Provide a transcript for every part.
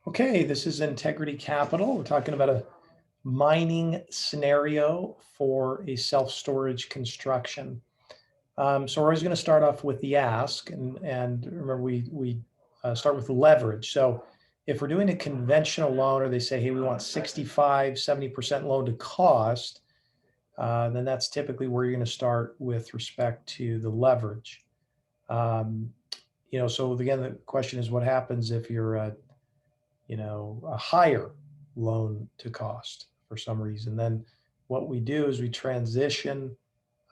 Okay, this is Integrity Capital. We're talking about a mining scenario for a self-storage construction. So we're always going to start off with the ask, and remember we start with the leverage. So if we're doing a conventional loan, or they say, hey, we want 65, 70% loan to cost, then that's typically where you're going to start with respect to the leverage. So again, the question is, what happens if you're a higher loan to cost for some reason? Then what we do is we transition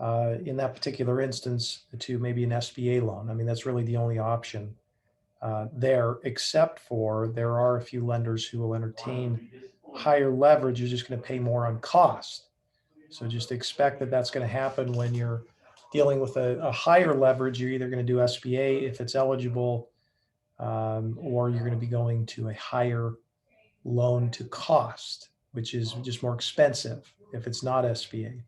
in that particular instance to maybe an SBA loan. I mean, that's really the only option there, except for there are a few lenders who will entertain higher leverage. You're just going to pay more on cost. So just expect that that's going to happen when you're dealing with a higher leverage. You're either going to do SBA if it's eligible, or you're going to be going to a higher loan to cost, which is just more expensive if it's not SBA.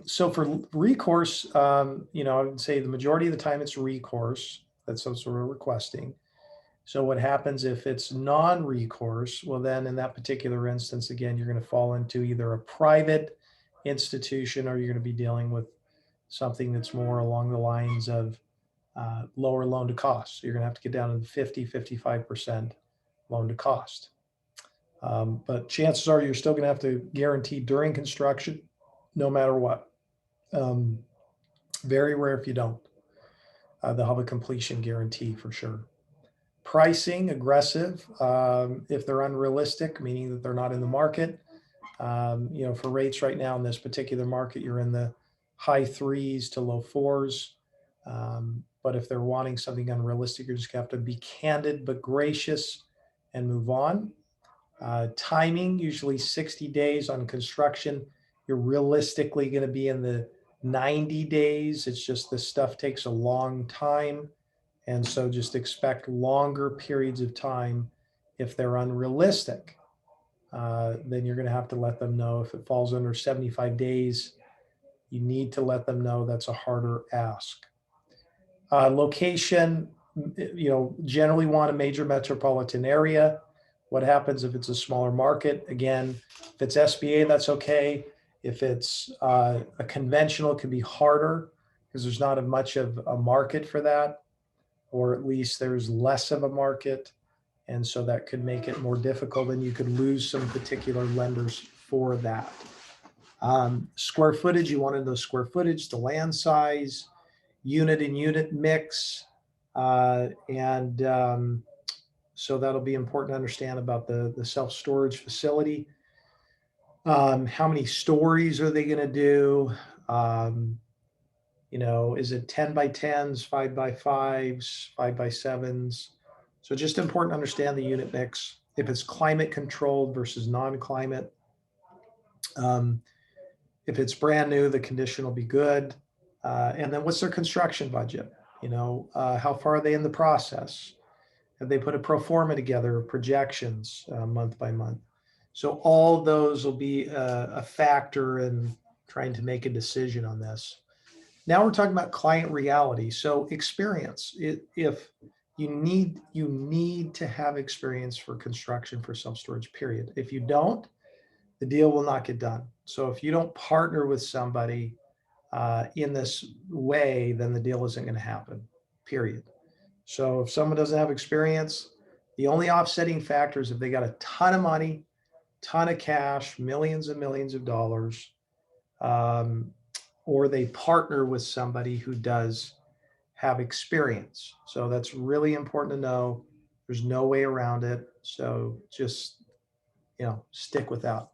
So for recourse, I would say the majority of the time it's recourse. That's some sort of requesting. So what happens if it's non-recourse? Well, then in that particular instance, again, you're going to fall into either a private institution, or you're going to be dealing with something that's more along the lines of lower loan to cost. So you're going to have to get down to the 50, 55% loan to cost. But chances are you're still going to have to guarantee during construction, no matter what. Very rare if you don't. They'll have a completion guarantee for sure. Pricing, aggressive, if they're unrealistic, meaning that they're not in the market. For rates right now in this particular market, you're in the high threes to low fours. But if they're wanting something unrealistic, you're just going to have to be candid but gracious and move on. Timing, usually 60 days on construction. You're realistically going to be in the 90 days. It's just this stuff takes a long time. And so just expect longer periods of time. If they're unrealistic, then you're going to have to let them know. If it falls under 75 days, you need to let them know that's a harder ask. Location, generally want a major metropolitan area. What happens if it's a smaller market? Again, if it's SBA, that's okay. If it's a conventional, it can be harder because there's not much of a market for that, or at least there's less of a market. And so that could make it more difficult, and you could lose some particular lenders for that. Square footage, you want to know square footage, the land size, unit and unit mix. So that'll be important to understand about the self-storage facility. How many stories are they going to do? Is it 10 by 10s, 5 by 5s, 5 by 7s? So just important to understand the unit mix. If it's climate controlled versus non-climate. If it's brand new, the condition will be good. And then what's their construction budget? How far are they in the process? Have they put a pro forma together, projections month by month? So all those will be a factor in trying to make a decision on this. Now we're talking about client reality. So experience. If you need to have experience for construction for self-storage, period. If you don't, the deal will not get done. So if you don't partner with somebody in this way, then the deal isn't going to happen, period. So if someone doesn't have experience, the only offsetting factor is if they got a ton of money, ton of cash, millions and millions of dollars, or they partner with somebody who does have experience. So that's really important to know. There's no way around it. So just, stick with that.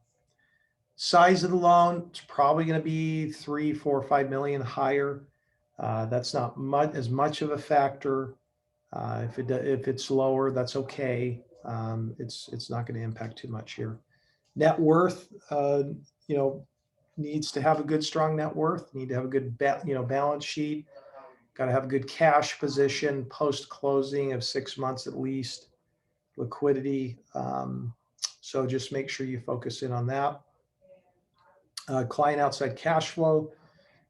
Size of the loan, it's probably going to be 3, 4, 5 million higher. That's not as much of a factor. If it's lower, that's okay. It's not going to impact too much here. Net worth, needs to have a good, strong net worth. Need to have a good, balance sheet. Got to have a good cash position post closing of 6 months at least. Liquidity. So just make sure you focus in on that. Client outside cash flow.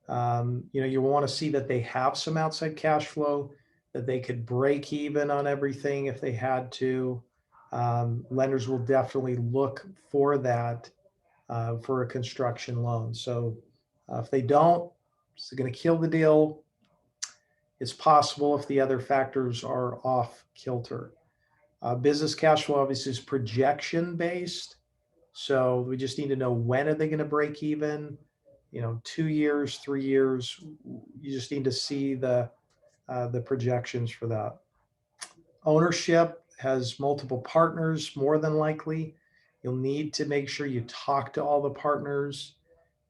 You want to see that they have some outside cash flow. that they could break even on everything if they had to. Lenders will definitely look for that for a construction loan. So if they don't, it's going to kill the deal. It's possible if the other factors are off kilter. Business cash flow obviously is projection based. So we just need to know, when are they going to break even? 2 years, 3 years. You just need to see the projections for that. Ownership has multiple partners, more than likely. You'll need to make sure you talk to all the partners.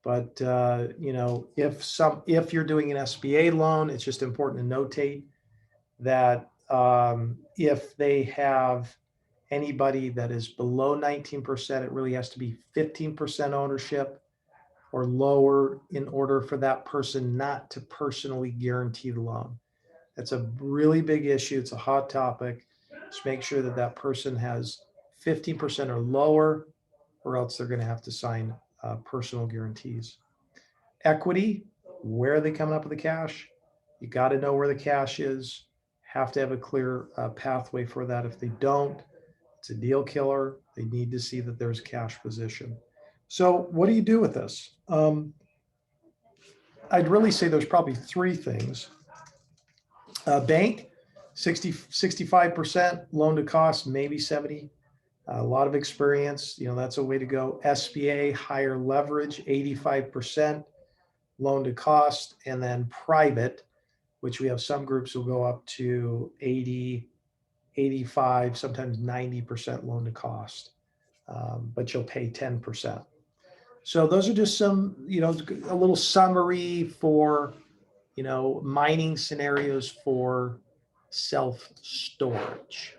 But if you're doing an SBA loan, it's just important to notate that if they have anybody that is below 19%, it really has to be 15% ownership or lower in order for that person not to personally guarantee the loan. That's a really big issue. It's a hot topic. Just make sure that that person has 15% or lower, or else they're going to have to sign personal guarantees. Equity, where are they coming up with the cash? You got to know where the cash is. Have to have a clear pathway for that. If they don't, it's a deal killer. They need to see that there's cash position. So what do you do with this? I'd really say there's probably three things. Bank, 65% loan to cost, maybe 70. A lot of experience, that's a way to go. SBA, higher leverage, 85% loan to cost. And then private, which we have some groups will go up to 80, 85, sometimes 90% loan to cost, but you'll pay 10%. So those are just some, a little summary for, mining scenarios for self-storage.